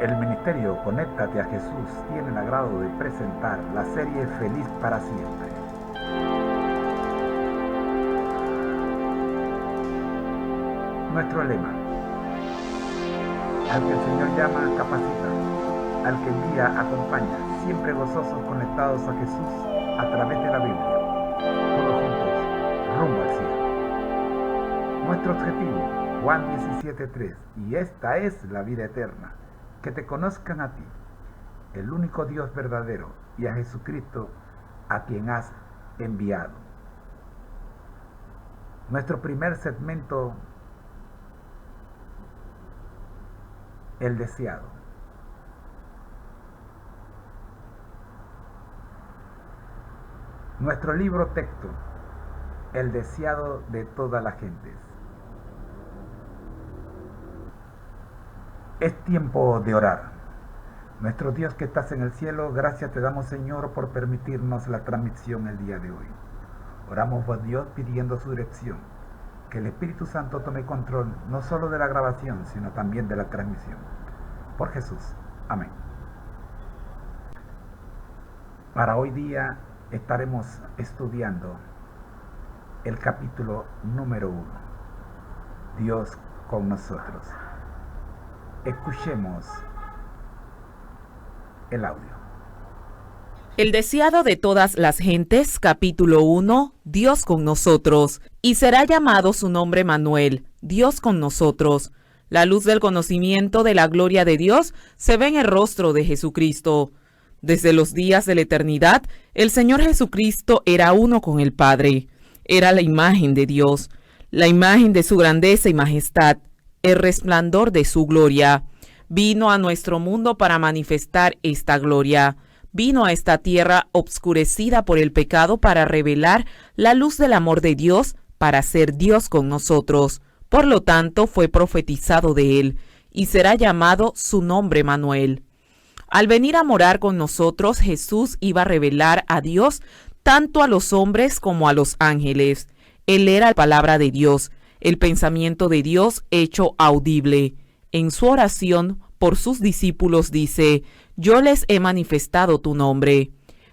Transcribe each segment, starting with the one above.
El Ministerio Conéctate a Jesús tiene el agrado de presentar la serie Feliz para Siempre. Nuestro lema: al que el Señor llama, capacita; al que envía, acompaña, siempre gozosos conectados a Jesús a través de la Biblia. Todos juntos, rumbo al cielo. Nuestro objetivo, Juan 17:3, y esta es la vida eterna, que te conozcan a ti, el único Dios verdadero, y a Jesucristo, a quien has enviado. Nuestro primer segmento, el deseado. Nuestro libro texto, el deseado de todas las gentes. Es tiempo de orar. Nuestro Dios que estás en el cielo, gracias te damos, Señor, por permitirnos la transmisión el día de hoy. Oramos por Dios pidiendo su dirección, que el Espíritu Santo tome control no solo de la grabación, sino también de la transmisión. Por Jesús. Amén. Para hoy día estaremos estudiando el capítulo número 1, Dios con nosotros. Escuchemos el audio. El deseado de todas las gentes, capítulo 1, Dios con nosotros. Y será llamado su nombre Emmanuel, Dios con nosotros. La luz del conocimiento de la gloria de Dios se ve en el rostro de Jesucristo. Desde los días de la eternidad, el Señor Jesucristo era uno con el Padre. Era la imagen de Dios, la imagen de su grandeza y majestad, el resplandor de su gloria. Vino a nuestro mundo para manifestar esta gloria. Vino a esta tierra obscurecida por el pecado para revelar la luz del amor de Dios, para ser Dios con nosotros. Por lo tanto, fue profetizado de él, y será llamado su nombre Emmanuel. Al venir a morar con nosotros, Jesús iba a revelar a Dios tanto a los hombres como a los ángeles. Él era la palabra de Dios, el pensamiento de Dios hecho audible. En su oración por sus discípulos dice: yo les he manifestado tu nombre.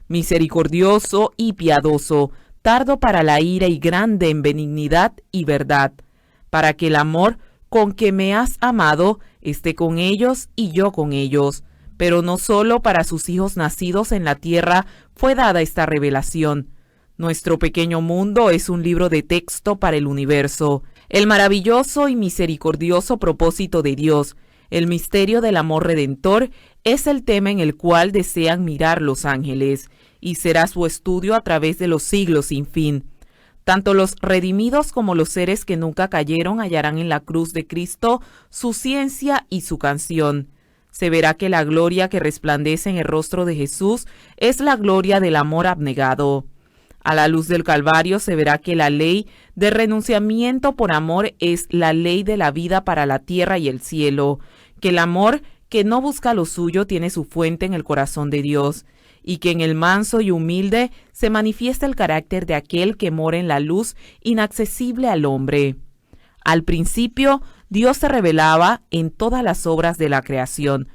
Misericordioso y piadoso, tardo para la ira y grande en benignidad y verdad, para que el amor con que me has amado esté con ellos y yo con ellos. Pero no solo para sus hijos nacidos en la tierra fue dada esta revelación. Nuestro pequeño mundo es un libro de texto para el universo, el maravilloso y misericordioso propósito de Dios. El misterio del amor redentor es el tema en el cual desean mirar los ángeles, y será su estudio a través de los siglos sin fin. Tanto los redimidos como los seres que nunca cayeron hallarán en la cruz de Cristo su ciencia y su canción. Se verá que la gloria que resplandece en el rostro de Jesús es la gloria del amor abnegado. A la luz del Calvario se verá que la ley de renunciamiento por amor es la ley de la vida para la tierra y el cielo, que el amor que no busca lo suyo tiene su fuente en el corazón de Dios, y que en el manso y humilde se manifiesta el carácter de aquel que mora en la luz inaccesible al hombre. Al principio, Dios se revelaba en todas las obras de la creación.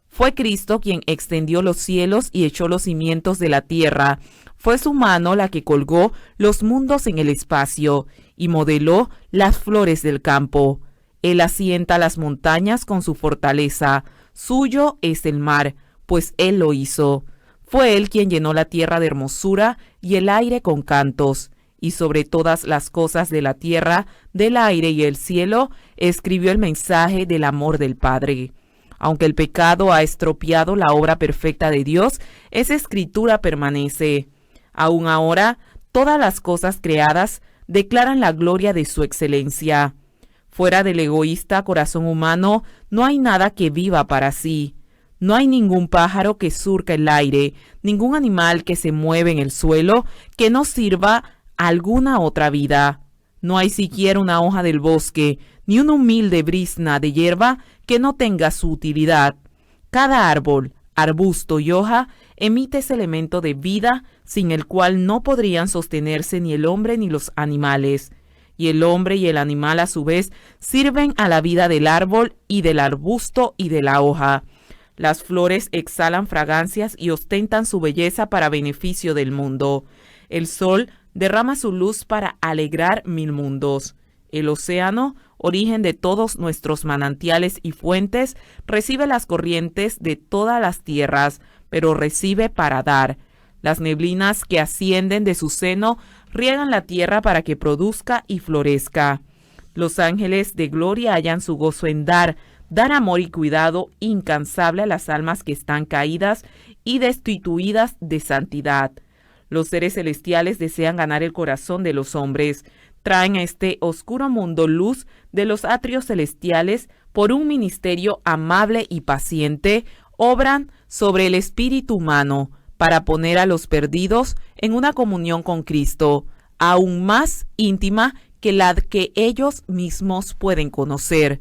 Fue Cristo quien extendió los cielos y echó los cimientos de la tierra. Fue su mano la que colgó los mundos en el espacio y modeló las flores del campo. Él asienta las montañas con su fortaleza. Suyo es el mar, pues él lo hizo. Fue él quien llenó la tierra de hermosura y el aire con cantos. Y sobre todas las cosas de la tierra, del aire y el cielo, escribió el mensaje del amor del Padre. Aunque el pecado ha estropeado la obra perfecta de Dios, esa escritura permanece. Aún ahora, todas las cosas creadas declaran la gloria de su excelencia. Fuera del egoísta corazón humano, no hay nada que viva para sí. No hay ningún pájaro que surca el aire, ningún animal que se mueve en el suelo que no sirva a alguna otra vida. No hay siquiera una hoja del bosque, ni una humilde brizna de hierba que no tenga su utilidad. Cada árbol, arbusto y hoja emite ese elemento de vida sin el cual no podrían sostenerse ni el hombre ni los animales. Y el hombre y el animal a su vez sirven a la vida del árbol y del arbusto y de la hoja. Las flores exhalan fragancias y ostentan su belleza para beneficio del mundo. El sol derrama su luz para alegrar 1000 mundos. El océano, origen de todos nuestros manantiales y fuentes, recibe las corrientes de todas las tierras, pero recibe para dar. Las neblinas que ascienden de su seno riegan la tierra para que produzca y florezca. Los ángeles de gloria hallan su gozo en dar amor y cuidado incansable a las almas que están caídas y destituidas de santidad. Los seres celestiales desean ganar el corazón de los hombres. Traen a este oscuro mundo luz de los atrios celestiales por un ministerio amable y paciente. Obran sobre el espíritu humano para poner a los perdidos en una comunión con Cristo, aún más íntima que la que ellos mismos pueden conocer.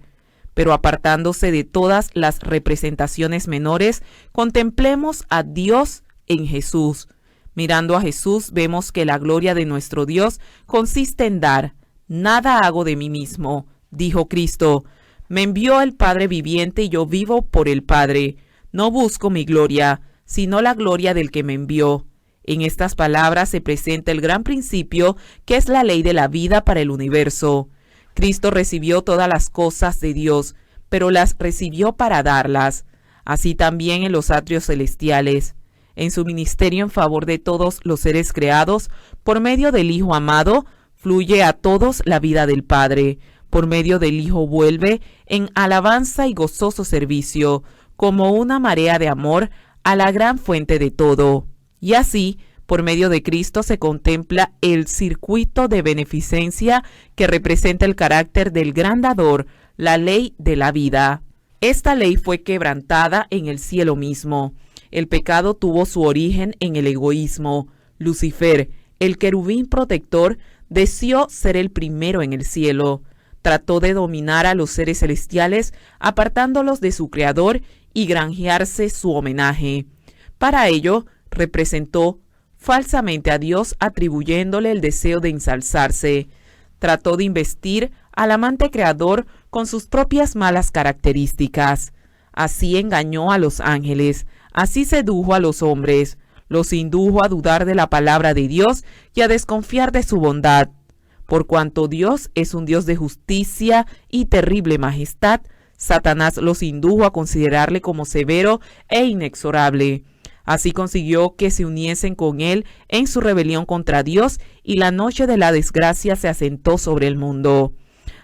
Pero apartándose de todas las representaciones menores, contemplemos a Dios en Jesús. Mirando a Jesús, vemos que la gloria de nuestro Dios consiste en dar. Nada hago de mí mismo, dijo Cristo. Me envió el Padre viviente y yo vivo por el Padre. No busco mi gloria, sino la gloria del que me envió. En estas palabras se presenta el gran principio que es la ley de la vida para el universo. Cristo recibió todas las cosas de Dios, pero las recibió para darlas. Así también en los atrios celestiales. En su ministerio en favor de todos los seres creados, por medio del Hijo amado, fluye a todos la vida del Padre. Por medio del Hijo vuelve en alabanza y gozoso servicio, como una marea de amor a la gran fuente de todo. Y así, por medio de Cristo se contempla el circuito de beneficencia que representa el carácter del gran dador, la ley de la vida. Esta ley fue quebrantada en el cielo mismo. El pecado tuvo su origen en el egoísmo. Lucifer, el querubín protector, deseó ser el primero en el cielo. Trató de dominar a los seres celestiales, apartándolos de su creador y granjearse su homenaje. Para ello, representó falsamente a Dios, atribuyéndole el deseo de ensalzarse. Trató de investir al amante creador con sus propias malas características. Así engañó a los ángeles, así sedujo a los hombres, los indujo a dudar de la palabra de Dios y a desconfiar de su bondad. Por cuanto Dios es un Dios de justicia y terrible majestad, Satanás los indujo a considerarle como severo e inexorable. Así consiguió que se uniesen con él en su rebelión contra Dios, y la noche de la desgracia se asentó sobre el mundo.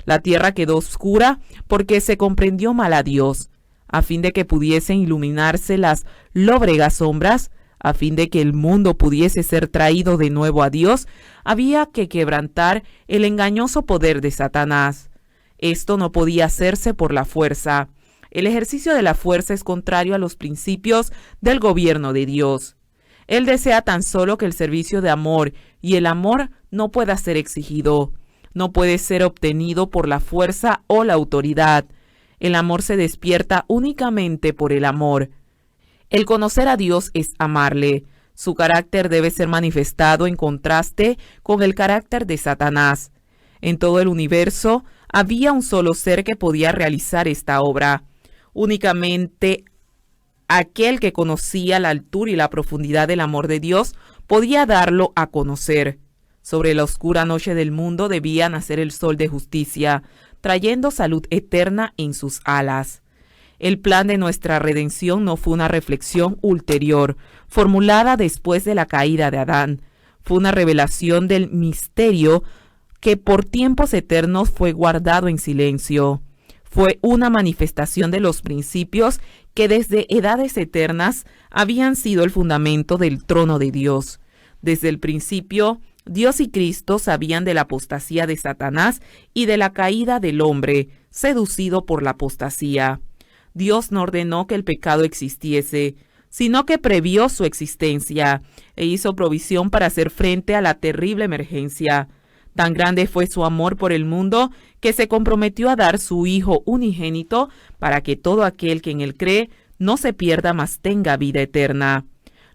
La tierra quedó oscura porque se comprendió mal a Dios. A fin de que pudiesen iluminarse las lóbregas sombras, a fin de que el mundo pudiese ser traído de nuevo a Dios, había que quebrantar el engañoso poder de Satanás. Esto no podía hacerse por la fuerza. El ejercicio de la fuerza es contrario a los principios del gobierno de Dios. Él desea tan solo que el servicio de amor, y el amor no pueda ser exigido, no puede ser obtenido por la fuerza o la autoridad. El amor se despierta únicamente por el amor. El conocer a Dios es amarle. Su carácter debe ser manifestado en contraste con el carácter de Satanás. En todo el universo había un solo ser que podía realizar esta obra. Únicamente aquel que conocía la altura y la profundidad del amor de Dios podía darlo a conocer. Sobre la oscura noche del mundo debía nacer el sol de justicia, trayendo salud eterna en sus alas. El plan de nuestra redención no fue una reflexión ulterior, formulada después de la caída de Adán. Fue una revelación del misterio que por tiempos eternos fue guardado en silencio. Fue una manifestación de los principios que desde edades eternas habían sido el fundamento del trono de Dios. Desde el principio, Dios y Cristo sabían de la apostasía de Satanás y de la caída del hombre, seducido por la apostasía. Dios no ordenó que el pecado existiese, sino que previó su existencia e hizo provisión para hacer frente a la terrible emergencia. Tan grande fue su amor por el mundo que se comprometió a dar su Hijo unigénito para que todo aquel que en él cree no se pierda, mas tenga vida eterna.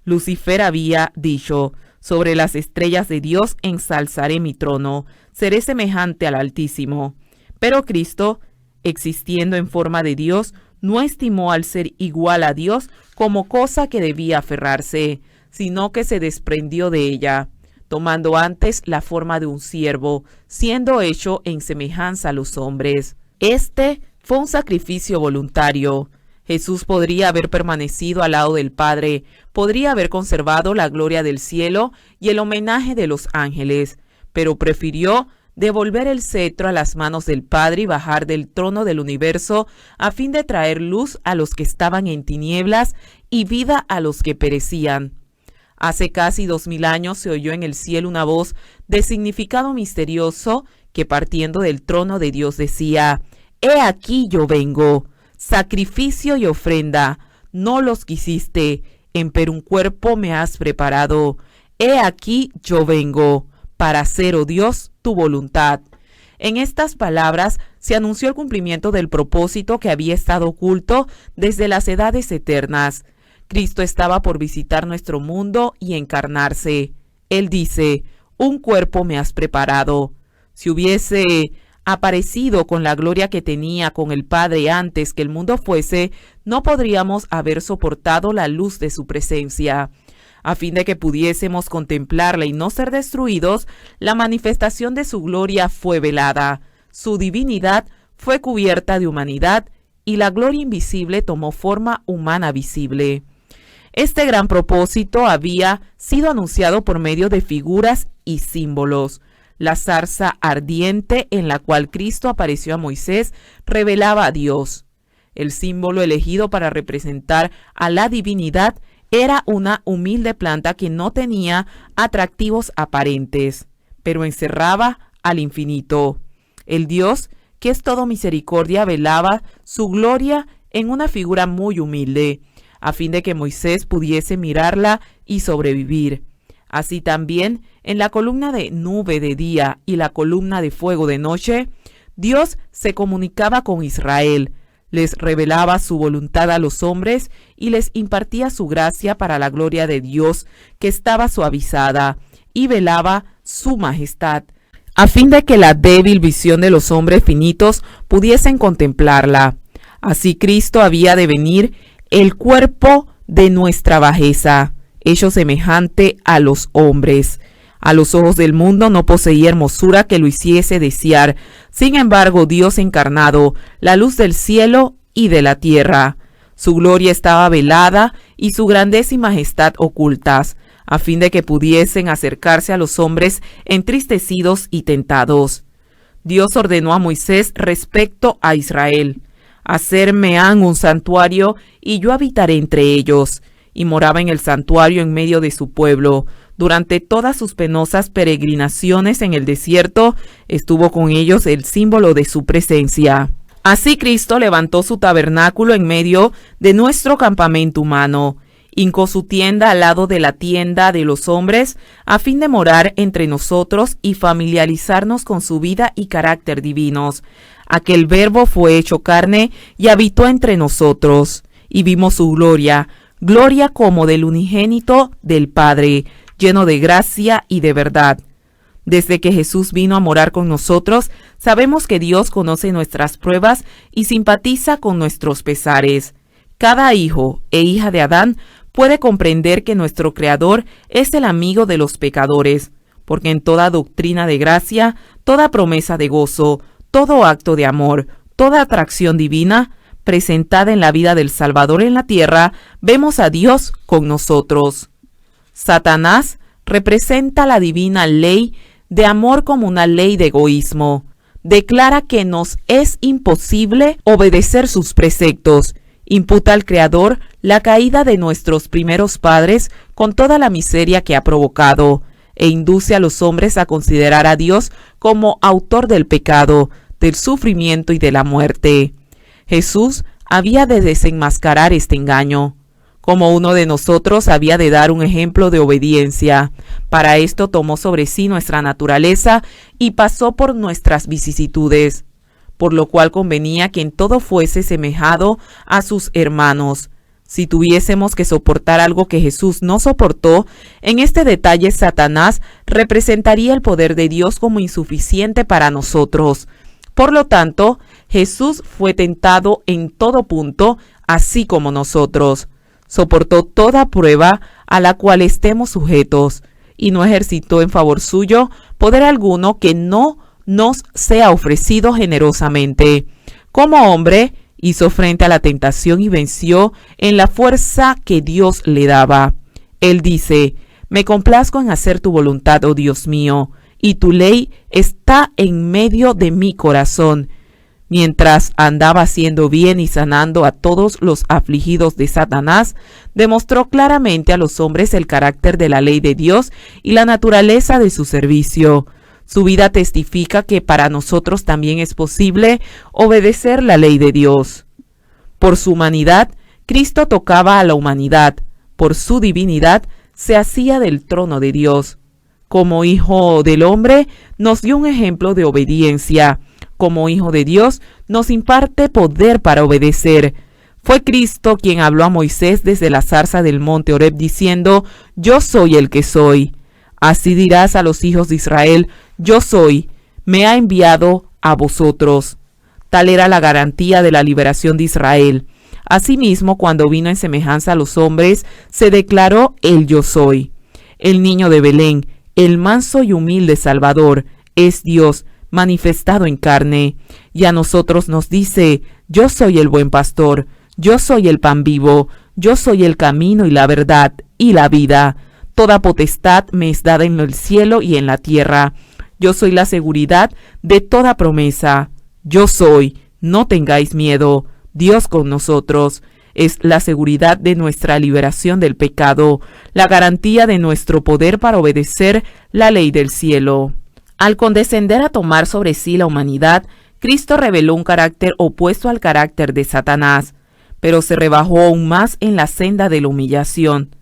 Lucifer había dicho: sobre las estrellas de Dios ensalzaré mi trono, seré semejante al Altísimo. Pero Cristo, existiendo en forma de Dios, no estimó al ser igual a Dios como cosa que debía aferrarse, sino que se desprendió de ella, tomando antes la forma de un siervo, siendo hecho en semejanza a los hombres. Este fue un sacrificio voluntario. Jesús podría haber permanecido al lado del Padre, podría haber conservado la gloria del cielo y el homenaje de los ángeles, pero prefirió devolver el cetro a las manos del Padre y bajar del trono del universo a fin de traer luz a los que estaban en tinieblas y vida a los que perecían. Hace casi 2000 años se oyó en el cielo una voz de significado misterioso que partiendo del trono de Dios decía: «He aquí yo vengo, sacrificio y ofrenda, no los quisiste, empero un cuerpo me has preparado. He aquí yo vengo, para hacer, oh Dios, tu voluntad». En estas palabras se anunció el cumplimiento del propósito que había estado oculto desde las edades eternas. Cristo estaba por visitar nuestro mundo y encarnarse. Él dice: «Un cuerpo me has preparado». Si hubiese aparecido con la gloria que tenía con el Padre antes que el mundo fuese, no podríamos haber soportado la luz de su presencia. A fin de que pudiésemos contemplarla y no ser destruidos, la manifestación de su gloria fue velada, su divinidad fue cubierta de humanidad y la gloria invisible tomó forma humana visible. Este gran propósito había sido anunciado por medio de figuras y símbolos. La zarza ardiente en la cual Cristo apareció a Moisés revelaba a Dios. El símbolo elegido para representar a la divinidad era una humilde planta que no tenía atractivos aparentes, pero encerraba al infinito. El Dios, que es todo misericordia, velaba su gloria en una figura muy humilde, a fin de que Moisés pudiese mirarla y sobrevivir. Así también, en la columna de nube de día y la columna de fuego de noche, Dios se comunicaba con Israel, les revelaba su voluntad a los hombres y les impartía su gracia para la gloria de Dios, que estaba suavizada, y velaba su majestad, a fin de que la débil visión de los hombres finitos pudiesen contemplarla. Así Cristo había de venir el cuerpo de nuestra bajeza, hecho semejante a los hombres. A los ojos del mundo no poseía hermosura que lo hiciese desear. Sin embargo, Dios encarnado, la luz del cielo y de la tierra. Su gloria estaba velada y su grandeza y majestad ocultas, a fin de que pudiesen acercarse a los hombres entristecidos y tentados. Dios ordenó a Moisés respecto a Israel: «Hacerme han un santuario y yo habitaré entre ellos». Y moraba en el santuario en medio de su pueblo. Durante todas sus penosas peregrinaciones en el desierto, estuvo con ellos el símbolo de su presencia. Así Cristo levantó su tabernáculo en medio de nuestro campamento humano, hincó su tienda al lado de la tienda de los hombres, a fin de morar entre nosotros y familiarizarnos con su vida y carácter divinos. Aquel Verbo fue hecho carne y habitó entre nosotros, y vimos su gloria, gloria como del unigénito del Padre, lleno de gracia y de verdad. Desde que Jesús vino a morar con nosotros, sabemos que Dios conoce nuestras pruebas y simpatiza con nuestros pesares. Cada hijo e hija de Adán puede comprender que nuestro Creador es el amigo de los pecadores, porque en toda doctrina de gracia, toda promesa de gozo, todo acto de amor, toda atracción divina, presentada en la vida del Salvador en la tierra, vemos a Dios con nosotros. Satanás representa la divina ley de amor como una ley de egoísmo. Declara que nos es imposible obedecer sus preceptos. Imputa al Creador la caída de nuestros primeros padres con toda la miseria que ha provocado, e induce a los hombres a considerar a Dios como autor del pecado, del sufrimiento y de la muerte. Jesús había de desenmascarar este engaño. Como uno de nosotros, había de dar un ejemplo de obediencia. Para esto tomó sobre sí nuestra naturaleza y pasó por nuestras vicisitudes, por lo cual convenía que en todo fuese semejado a sus hermanos. Si tuviésemos que soportar algo que Jesús no soportó, en este detalle Satanás representaría el poder de Dios como insuficiente para nosotros. Por lo tanto, Jesús fue tentado en todo punto, así como nosotros. Soportó toda prueba a la cual estemos sujetos, y no ejercitó en favor suyo poder alguno que no nos sea ofrecido generosamente. Como hombre, hizo frente a la tentación y venció en la fuerza que Dios le daba. Él dice: me complazco en hacer tu voluntad, oh Dios mío, y tu ley está en medio de mi corazón. Mientras andaba haciendo bien y sanando a todos los afligidos de Satanás, demostró claramente a los hombres el carácter de la ley de Dios y la naturaleza de su servicio. Su vida testifica que para nosotros también es posible obedecer la ley de Dios. Por su humanidad, Cristo tocaba a la humanidad. Por su divinidad, se hacía del trono de Dios. Como hijo del hombre, nos dio un ejemplo de obediencia. Como hijo de Dios, nos imparte poder para obedecer. Fue Cristo quien habló a Moisés desde la zarza del monte Horeb diciendo: yo soy el que soy. Así dirás a los hijos de Israel: yo soy, me ha enviado a vosotros. Tal era la garantía de la liberación de Israel. Asimismo, cuando vino en semejanza a los hombres, se declaró el yo soy. El niño de Belén, el manso y humilde Salvador, es Dios manifestado en carne, y a nosotros nos dice: yo soy el buen pastor, yo soy el pan vivo, yo soy el camino y la verdad y la vida. Toda potestad me es dada en el cielo y en la tierra. Yo soy la seguridad de toda promesa. Yo soy, no tengáis miedo, Dios con nosotros. Es la seguridad de nuestra liberación del pecado, la garantía de nuestro poder para obedecer la ley del cielo. Al condescender a tomar sobre sí la humanidad, Cristo reveló un carácter opuesto al carácter de Satanás, pero se rebajó aún más en la senda de la humillación.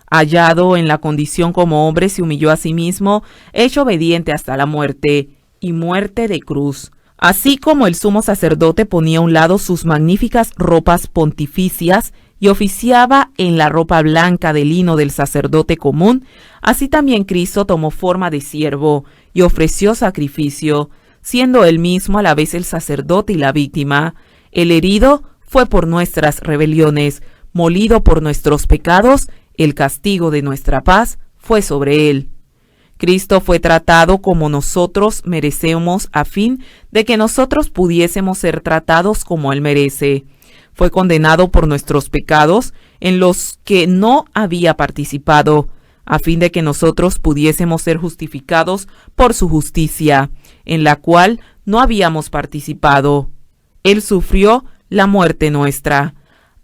Hallado en la condición como hombre, se humilló a sí mismo, hecho obediente hasta la muerte, y muerte de cruz. Así como el sumo sacerdote ponía a un lado sus magníficas ropas pontificias y oficiaba en la ropa blanca de lino del sacerdote común, así también Cristo tomó forma de siervo y ofreció sacrificio, siendo él mismo a la vez el sacerdote y la víctima. El herido fue por nuestras rebeliones, molido por nuestros pecados, el castigo de nuestra paz fue sobre él. Cristo fue tratado como nosotros merecemos a fin de que nosotros pudiésemos ser tratados como él merece. Fue condenado por nuestros pecados en los que no había participado, a fin de que nosotros pudiésemos ser justificados por su justicia, en la cual no habíamos participado. Él sufrió la muerte nuestra,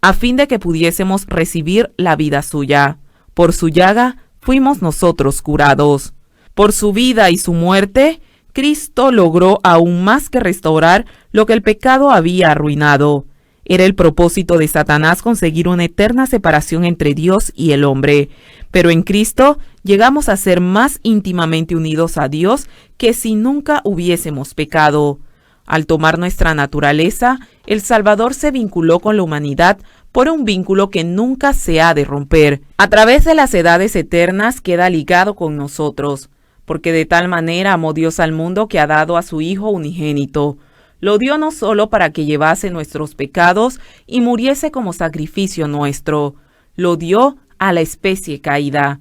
a fin de que pudiésemos recibir la vida suya. Por su llaga fuimos nosotros curados. Por su vida y su muerte, Cristo logró aún más que restaurar lo que el pecado había arruinado. Era el propósito de Satanás conseguir una eterna separación entre Dios y el hombre, pero en Cristo llegamos a ser más íntimamente unidos a Dios que si nunca hubiésemos pecado. Al tomar nuestra naturaleza, el Salvador se vinculó con la humanidad por un vínculo que nunca se ha de romper. A través de las edades eternas queda ligado con nosotros, porque de tal manera amó Dios al mundo que ha dado a su Hijo unigénito. Lo dio no solo para que llevase nuestros pecados y muriese como sacrificio nuestro, lo dio a la especie caída.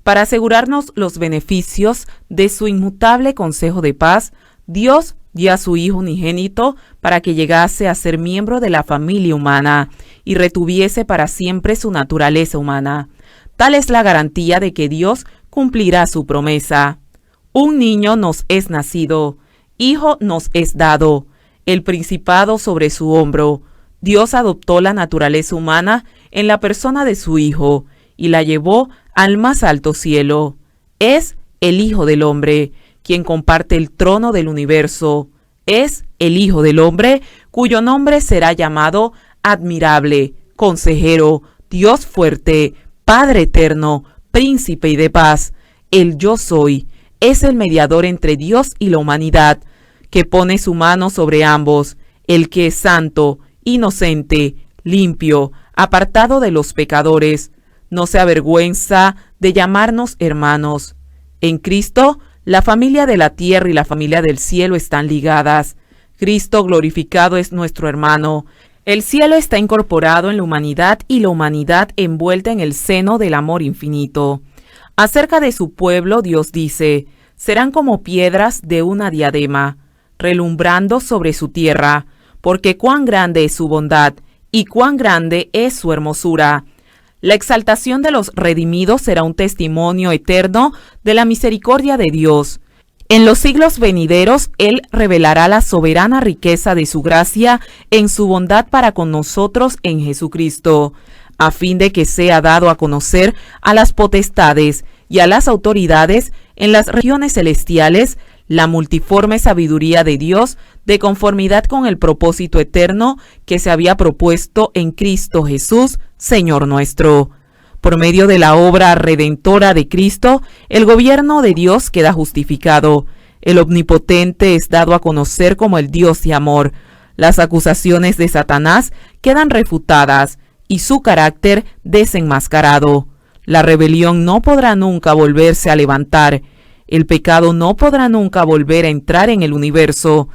Para asegurarnos los beneficios de su inmutable consejo de paz, Dios dio a su Hijo unigénito para que llegase a ser miembro de la familia humana y retuviese para siempre su naturaleza humana. Tal es la garantía de que Dios cumplirá su promesa. Un niño nos es nacido, hijo nos es dado, el principado sobre su hombro. Dios adoptó la naturaleza humana en la persona de su Hijo y la llevó al más alto cielo. Es el Hijo del Hombre, quien comparte el trono del universo. Es el Hijo del Hombre, cuyo nombre será llamado Admirable, Consejero, Dios fuerte, Padre eterno, Príncipe y de paz. El Yo Soy es el mediador entre Dios y la humanidad, que pone su mano sobre ambos, el que es santo, inocente, limpio, apartado de los pecadores. No se avergüenza de llamarnos hermanos. En Cristo, la familia de la tierra y la familia del cielo están ligadas. Cristo glorificado es nuestro hermano. El cielo está incorporado en la humanidad y la humanidad envuelta en el seno del amor infinito. Acerca de su pueblo, Dios dice: serán como piedras de una diadema, relumbrando sobre su tierra, porque cuán grande es su bondad y cuán grande es su hermosura. La exaltación de los redimidos será un testimonio eterno de la misericordia de Dios. En los siglos venideros, Él revelará la soberana riqueza de su gracia en su bondad para con nosotros en Jesucristo, a fin de que sea dado a conocer a las potestades y a las autoridades en las regiones celestiales la multiforme sabiduría de Dios, de conformidad con el propósito eterno que se había propuesto en Cristo Jesús, Señor nuestro. Por medio de la obra redentora de Cristo, el gobierno de Dios queda justificado. El Omnipotente es dado a conocer como el Dios de amor. Las acusaciones de Satanás quedan refutadas y su carácter desenmascarado. La rebelión no podrá nunca volverse a levantar. El pecado no podrá nunca volver a entrar en el universo.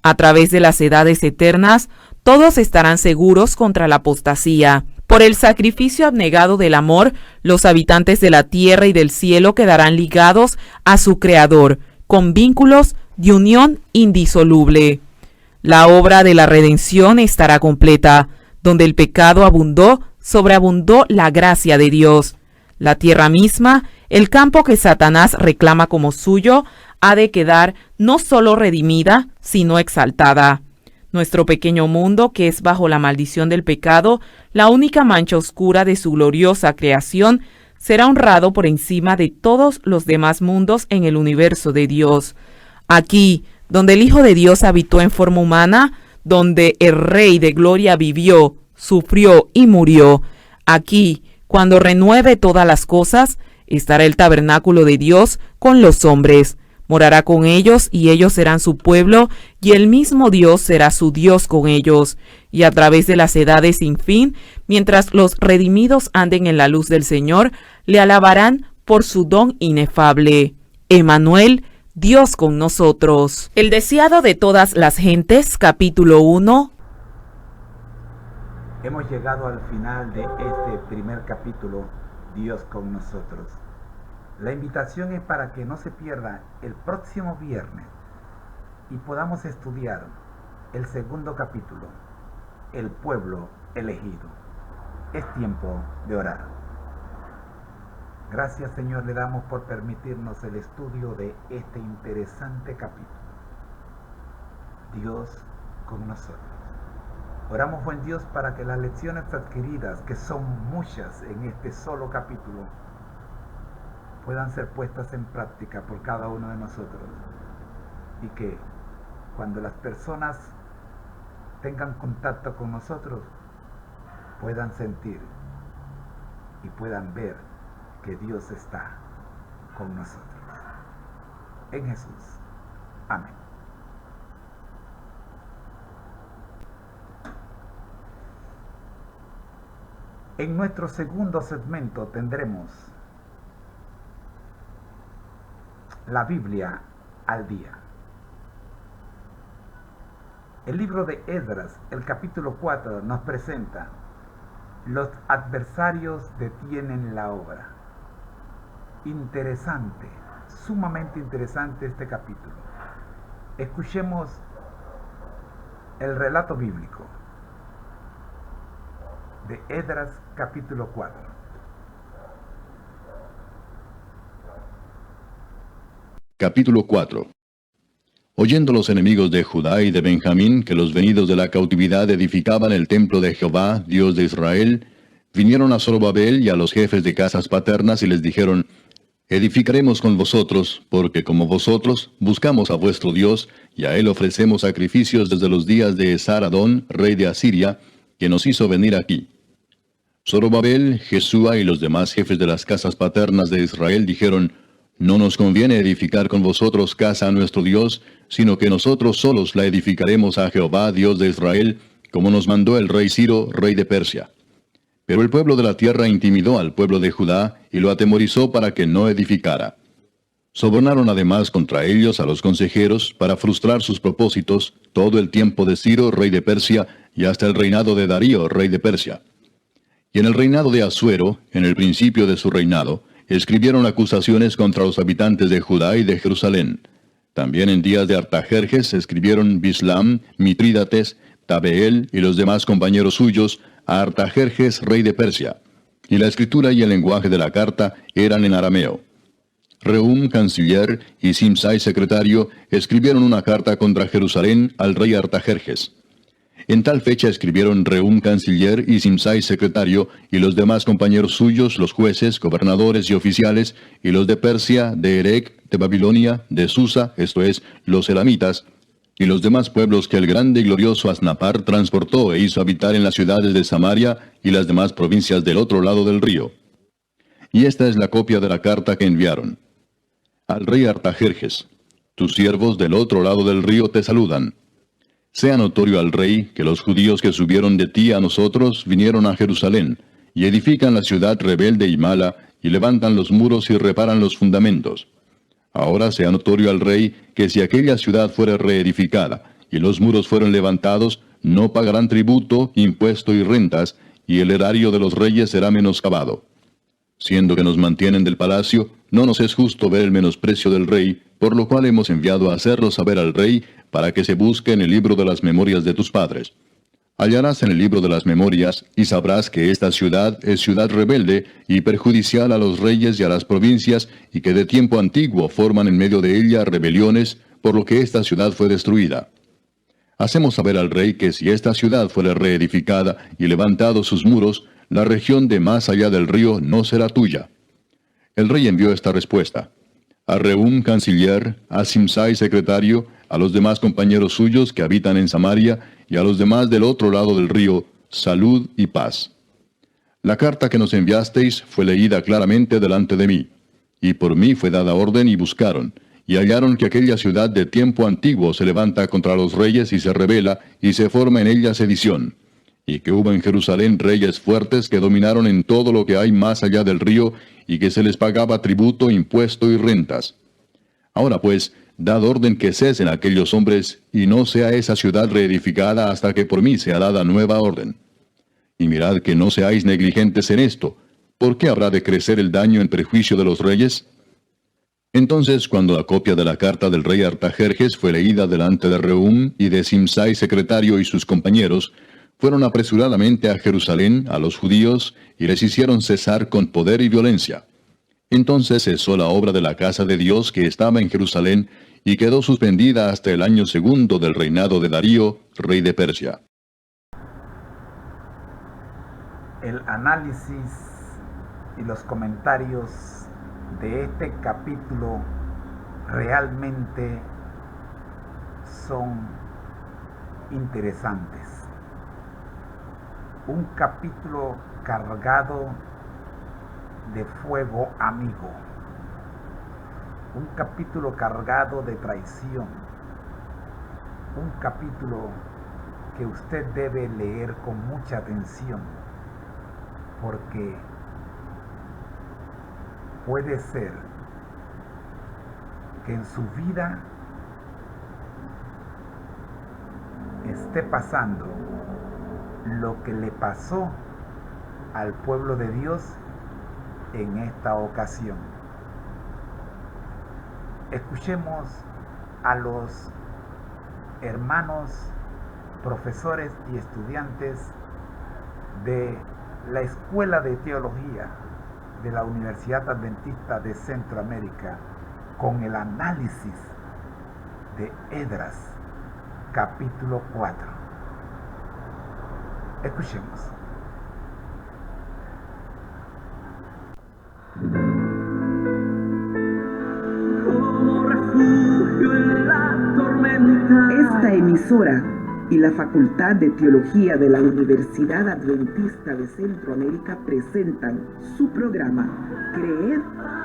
A través de las edades eternas, todos estarán seguros contra la apostasía. Por el sacrificio abnegado del amor, los habitantes de la tierra y del cielo quedarán ligados a su Creador, con vínculos de unión indisoluble. La obra de la redención estará completa. Donde el pecado abundó, sobreabundó la gracia de Dios. La tierra misma, el campo que Satanás reclama como suyo, ha de quedar no solo redimida, sino exaltada. Nuestro pequeño mundo, que es bajo la maldición del pecado, la única mancha oscura de su gloriosa creación, será honrado por encima de todos los demás mundos en el universo de Dios. Aquí, donde el Hijo de Dios habitó en forma humana, donde el Rey de Gloria vivió, sufrió y murió, aquí, cuando renueve todas las cosas, estará el tabernáculo de Dios con los hombres. Morará con ellos y ellos serán su pueblo, y el mismo Dios será su Dios con ellos. Y a través de las edades sin fin, mientras los redimidos anden en la luz del Señor, le alabarán por su don inefable. Emmanuel, Dios con nosotros. El deseado de todas las gentes, capítulo 1. Hemos llegado al final de este primer capítulo, Dios con nosotros. La invitación es para que no se pierda el próximo viernes y podamos estudiar el segundo capítulo, el pueblo elegido. Es tiempo de orar. Gracias, Señor, le damos por permitirnos el estudio de este interesante capítulo. Dios con nosotros. Oramos, buen Dios, para que las lecciones adquiridas, que son muchas en este solo capítulo, puedan ser puestas en práctica por cada uno de nosotros, y que cuando las personas tengan contacto con nosotros puedan sentir y puedan ver que Dios está con nosotros. En Jesús. Amén. En nuestro segundo segmento tendremos la Biblia al día. El libro de Esdras, el capítulo 4, nos presenta: los adversarios detienen la obra. Interesante, sumamente interesante este capítulo. Escuchemos el relato bíblico de Esdras, capítulo 4. Capítulo 4. Oyendo los enemigos de Judá y de Benjamín que los venidos de la cautividad edificaban el templo de Jehová, Dios de Israel, vinieron a Zorobabel y a los jefes de casas paternas y les dijeron: edificaremos con vosotros, porque como vosotros buscamos a vuestro Dios, y a él ofrecemos sacrificios desde los días de Esar-Adón, rey de Asiria, que nos hizo venir aquí. Zorobabel, Jesúa y los demás jefes de las casas paternas de Israel dijeron: no nos conviene edificar con vosotros casa a nuestro Dios, sino que nosotros solos la edificaremos a Jehová, Dios de Israel, como nos mandó el rey Ciro, rey de Persia. Pero el pueblo de la tierra intimidó al pueblo de Judá y lo atemorizó para que no edificara. Sobornaron además contra ellos a los consejeros para frustrar sus propósitos todo el tiempo de Ciro, rey de Persia, y hasta el reinado de Darío, rey de Persia. Y en el reinado de Asuero, en el principio de su reinado, escribieron acusaciones contra los habitantes de Judá y de Jerusalén. También en días de Artajerjes escribieron Bislam, Mitrídates, Tabeel y los demás compañeros suyos a Artajerjes, rey de Persia. Y la escritura y el lenguaje de la carta eran en arameo. Rehum, canciller, y Simsai, secretario, escribieron una carta contra Jerusalén al rey Artajerjes. En tal fecha escribieron Rehum, canciller, y Simsai, secretario, y los demás compañeros suyos, los jueces, gobernadores y oficiales, y los de Persia, de Erec, de Babilonia, de Susa, esto es, los elamitas, y los demás pueblos que el grande y glorioso Asnapar transportó e hizo habitar en las ciudades de Samaria y las demás provincias del otro lado del río. Y esta es la copia de la carta que enviaron. Al rey Artajerjes, tus siervos del otro lado del río te saludan. Sea notorio al rey que los judíos que subieron de ti a nosotros vinieron a Jerusalén, y edifican la ciudad rebelde y mala, y levantan los muros y reparan los fundamentos. Ahora sea notorio al rey que si aquella ciudad fuera reedificada, y los muros fueron levantados, no pagarán tributo, impuesto y rentas, y el erario de los reyes será menoscabado. Siendo que nos mantienen del palacio, no nos es justo ver el menosprecio del rey, por lo cual hemos enviado a hacerlo saber al rey, para que se busque en el libro de las memorias de tus padres. Hallarás en el libro de las memorias, y sabrás que esta ciudad es ciudad rebelde y perjudicial a los reyes y a las provincias, y que de tiempo antiguo forman en medio de ella rebeliones, por lo que esta ciudad fue destruida. Hacemos saber al rey que si esta ciudad fuera reedificada y levantados sus muros, la región de más allá del río no será tuya. El rey envió esta respuesta. A Rehum, canciller, a Simsai, secretario, a los demás compañeros suyos que habitan en Samaria, y a los demás del otro lado del río, salud y paz. La carta que nos enviasteis fue leída claramente delante de mí, y por mí fue dada orden y buscaron, y hallaron que aquella ciudad de tiempo antiguo se levanta contra los reyes y se rebela, y se forma en ella sedición, y que hubo en Jerusalén reyes fuertes que dominaron en todo lo que hay más allá del río, y que se les pagaba tributo, impuesto y rentas. Ahora pues, dad orden que cesen aquellos hombres, y no sea esa ciudad reedificada hasta que por mí sea dada nueva orden. Y mirad que no seáis negligentes en esto. ¿Por qué habrá de crecer el daño en perjuicio de los reyes? Entonces, cuando la copia de la carta del rey Artajerjes fue leída delante de Rehum y de Simsai, secretario, y sus compañeros, fueron apresuradamente a Jerusalén, a los judíos, y les hicieron cesar con poder y violencia. Entonces cesó la obra de la casa de Dios que estaba en Jerusalén, y quedó suspendida hasta el año segundo del reinado de Darío, rey de Persia. El análisis y los comentarios de este capítulo realmente son interesantes. Un capítulo cargado de fuego amigo. Un capítulo cargado de traición. Un capítulo que usted debe leer con mucha atención, porque puede ser que en su vida esté pasando lo que le pasó al pueblo de Dios en esta ocasión. Escuchemos a los hermanos, profesores y estudiantes de la Escuela de Teología de la Universidad Adventista de Centroamérica con el análisis de Esdras, capítulo 4. Escuchemos. Esta emisora y la Facultad de Teología de la Universidad Adventista de Centroamérica presentan su programa Creer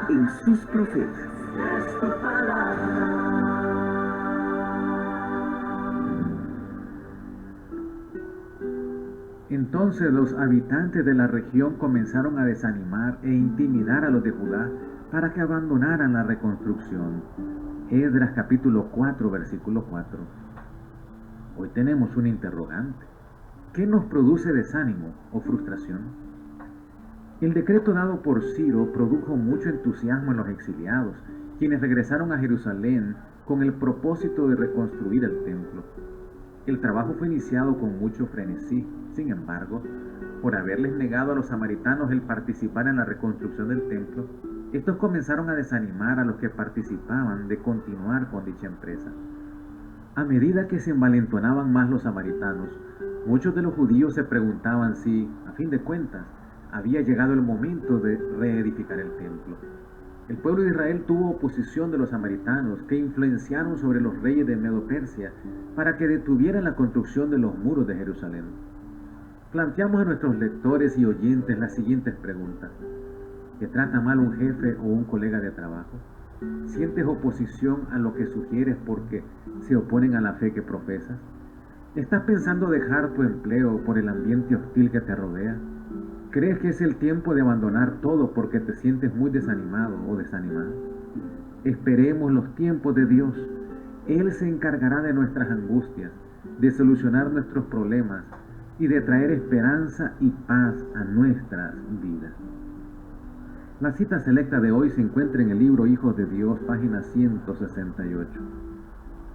en sus profetas. Entonces los habitantes de la región comenzaron a desanimar e intimidar a los de Judá para que abandonaran la reconstrucción. Esdras capítulo 4, versículo 4. Hoy tenemos un interrogante. ¿Qué nos produce desánimo o frustración? El decreto dado por Ciro produjo mucho entusiasmo en los exiliados, quienes regresaron a Jerusalén con el propósito de reconstruir el templo. El trabajo fue iniciado con mucho frenesí. Sin embargo, por haberles negado a los samaritanos el participar en la reconstrucción del templo, estos comenzaron a desanimar a los que participaban de continuar con dicha empresa. A medida que se envalentonaban más los samaritanos, muchos de los judíos se preguntaban si, a fin de cuentas, había llegado el momento de reedificar el templo. El pueblo de Israel tuvo oposición de los samaritanos, que influenciaron sobre los reyes de Medo-Persia para que detuvieran la construcción de los muros de Jerusalén. Planteamos a nuestros lectores y oyentes las siguientes preguntas. ¿Te trata mal un jefe o un colega de trabajo? ¿Sientes oposición a lo que sugieres porque se oponen a la fe que profesas? ¿Estás pensando dejar tu empleo por el ambiente hostil que te rodea? ¿Crees que es el tiempo de abandonar todo porque te sientes muy desanimado o desanimada? Esperemos los tiempos de Dios. Él se encargará de nuestras angustias, de solucionar nuestros problemas y de traer esperanza y paz a nuestras vidas. La cita selecta de hoy se encuentra en el libro Hijos de Dios, página 168.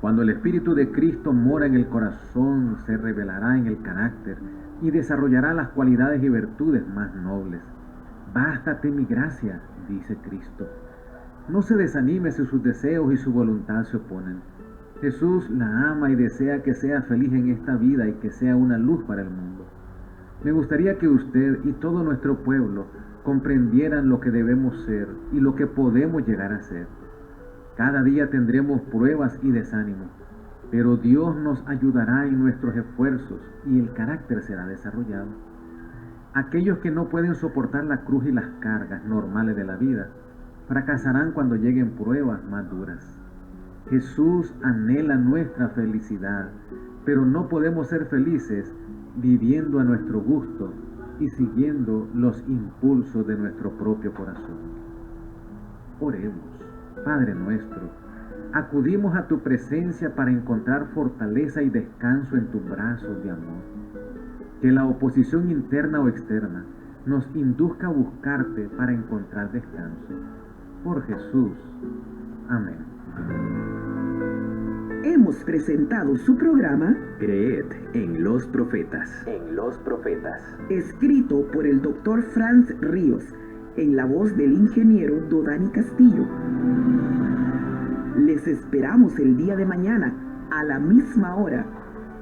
Cuando el Espíritu de Cristo mora en el corazón, se revelará en el carácter y desarrollará las cualidades y virtudes más nobles. Bástate mi gracia, dice Cristo. No se desanime si sus deseos y su voluntad se oponen. Jesús la ama y desea que sea feliz en esta vida y que sea una luz para el mundo. Me gustaría que usted y todo nuestro pueblo comprendieran lo que debemos ser y lo que podemos llegar a ser. Cada día tendremos pruebas y desánimo, pero Dios nos ayudará en nuestros esfuerzos y el carácter será desarrollado. Aquellos que no pueden soportar la cruz y las cargas normales de la vida, fracasarán cuando lleguen pruebas más duras. Jesús anhela nuestra felicidad, pero no podemos ser felices viviendo a nuestro gusto y siguiendo los impulsos de nuestro propio corazón. Oremos. Padre nuestro, acudimos a tu presencia para encontrar fortaleza y descanso en tus brazos de amor. Que la oposición interna o externa nos induzca a buscarte para encontrar descanso. Por Jesús. Amén. Hemos presentado su programa Creed en los profetas. Escrito por el Dr. Franz Ríos, en la voz del ingeniero Dodani Castillo. Les esperamos el día de mañana a la misma hora.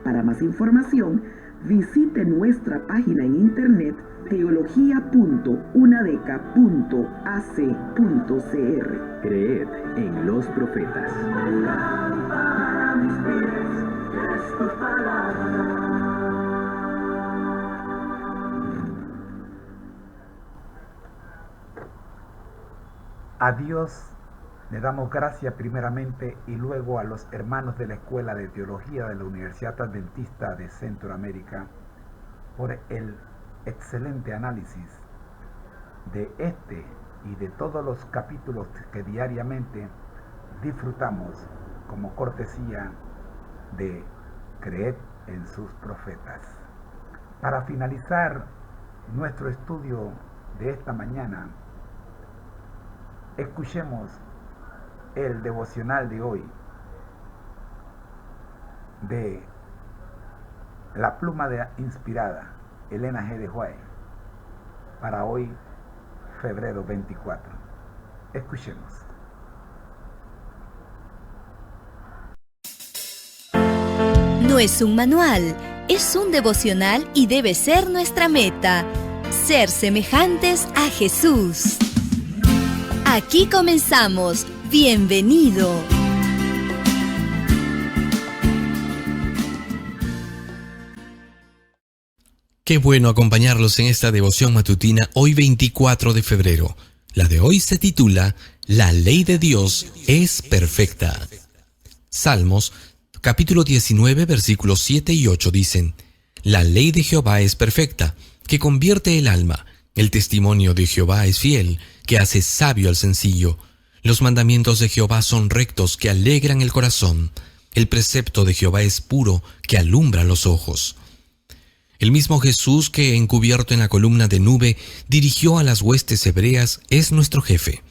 Para más información, visite nuestra página en internet teología.unadeca.ac.cr. Creed en los profetas. A Dios le damos gracias primeramente y luego a los hermanos de la Escuela de Teología de la Universidad Adventista de Centroamérica por el excelente análisis de este y de todos los capítulos que diariamente disfrutamos como cortesía de Creed en sus profetas. Para finalizar nuestro estudio de esta mañana, escuchemos el devocional de hoy de la pluma inspirada Elena G. de White para hoy, febrero 24. Escuchemos. No es un manual, es un devocional y debe ser nuestra meta: ser semejantes a Jesús. Aquí comenzamos. Bienvenido. Qué bueno acompañarlos en esta devoción matutina hoy 24 de febrero. La de hoy se titula La ley de Dios es perfecta. Salmos, capítulo 19, versículos 7 y 8 dicen: La ley de Jehová es perfecta, que convierte el alma, El testimonio de Jehová es fiel, que hace sabio al sencillo. Los mandamientos de Jehová son rectos, que alegran el corazón. El precepto de Jehová es puro, que alumbra los ojos. El mismo Jesús que, encubierto en la columna de nube, dirigió a las huestes hebreas, es nuestro jefe.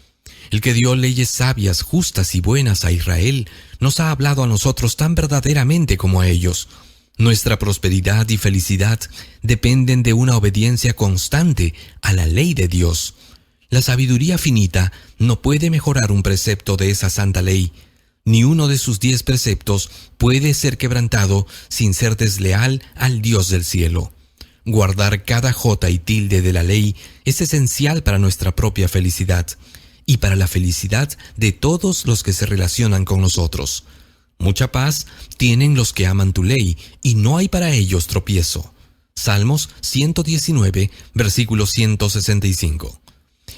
El que dio leyes sabias, justas y buenas a Israel, nos ha hablado a nosotros tan verdaderamente como a ellos. Nuestra prosperidad y felicidad dependen de una obediencia constante a la ley de Dios. La sabiduría finita no puede mejorar un precepto de esa santa ley. Ni uno de sus 10 preceptos puede ser quebrantado sin ser desleal al Dios del cielo. Guardar cada jota y tilde de la ley es esencial para nuestra propia felicidad y para la felicidad de todos los que se relacionan con nosotros. Mucha paz tienen los que aman tu ley, y no hay para ellos tropiezo. Salmos 119, versículo 165.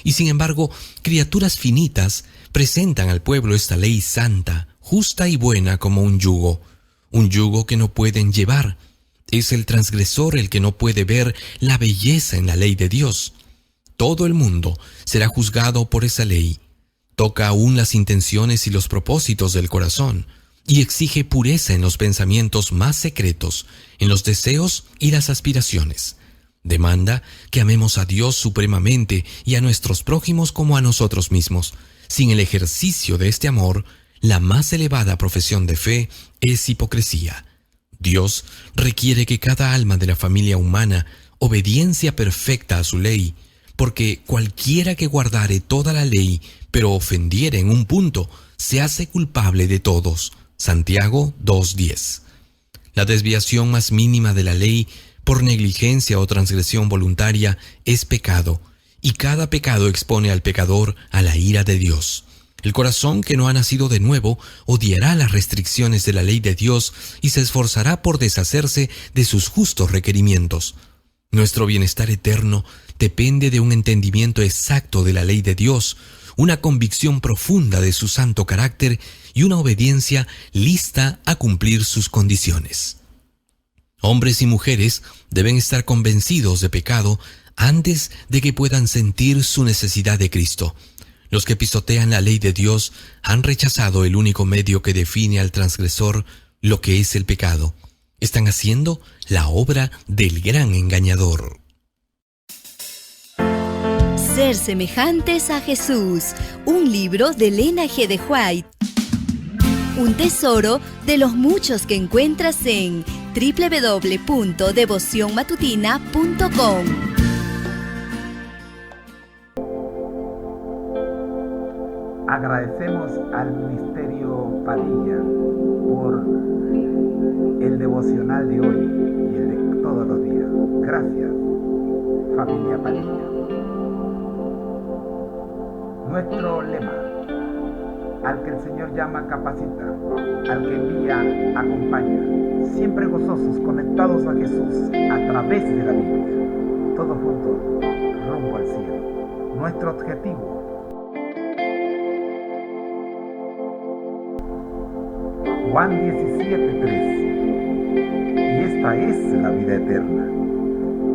Y sin embargo, criaturas finitas presentan al pueblo esta ley santa, justa y buena como un yugo que no pueden llevar. Es el transgresor el que no puede ver la belleza en la ley de Dios. Todo el mundo será juzgado por esa ley. Toca aún las intenciones y los propósitos del corazón, y exige pureza en los pensamientos más secretos, en los deseos y las aspiraciones. Demanda que amemos a Dios supremamente y a nuestros prójimos como a nosotros mismos. Sin el ejercicio de este amor, la más elevada profesión de fe es hipocresía. Dios requiere que cada alma de la familia humana obediencia perfecta a su ley, porque cualquiera que guardare toda la ley, pero ofendiere en un punto, se hace culpable de todos. Santiago 2:10. La desviación más mínima de la ley, por negligencia o transgresión voluntaria, es pecado, y cada pecado expone al pecador a la ira de Dios. El corazón que no ha nacido de nuevo odiará las restricciones de la ley de Dios y se esforzará por deshacerse de sus justos requerimientos. Nuestro bienestar eterno depende de un entendimiento exacto de la ley de Dios, una convicción profunda de su santo carácter y una obediencia lista a cumplir sus condiciones. Hombres y mujeres deben estar convencidos de pecado antes de que puedan sentir su necesidad de Cristo. Los que pisotean la ley de Dios han rechazado el único medio que define al transgresor lo que es el pecado. Están haciendo la obra del gran engañador. Ser semejantes a Jesús, un libro de Elena G. de White. Un tesoro de los muchos que encuentras en www.devocionmatutina.com. Agradecemos al Ministerio Padilla por el devocional de hoy y el de todos los días. Gracias, familia Padilla. Nuestro lema: al que el Señor llama, capacita; al que envía, acompaña. Siempre gozosos, conectados a Jesús a través de la Biblia. Todos juntos, rumbo al cielo. Nuestro objetivo: Juan 17:3. Y esta es la vida eterna,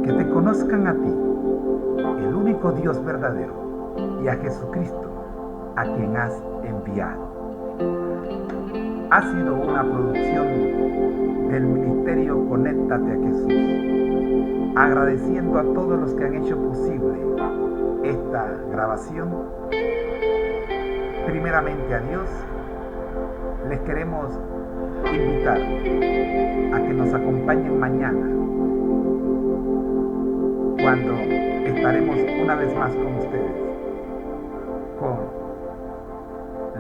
que te conozcan a ti, el único Dios verdadero, y a Jesucristo, a quien has enviado. Ha sido una producción del Ministerio Conéctate a Jesús, agradeciendo a todos los que han hecho posible esta grabación. Primeramente a Dios. Les queremos invitar a que nos acompañen mañana, cuando estaremos una vez más con ustedes, con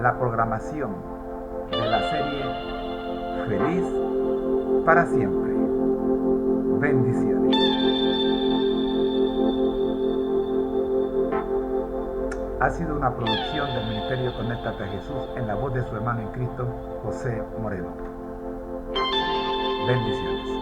la programación de la serie Feliz para Siempre. Bendiciones. Ha sido una producción del Ministerio Conéctate a Jesús en la voz de su hermano en Cristo, José Moreno. Bendiciones.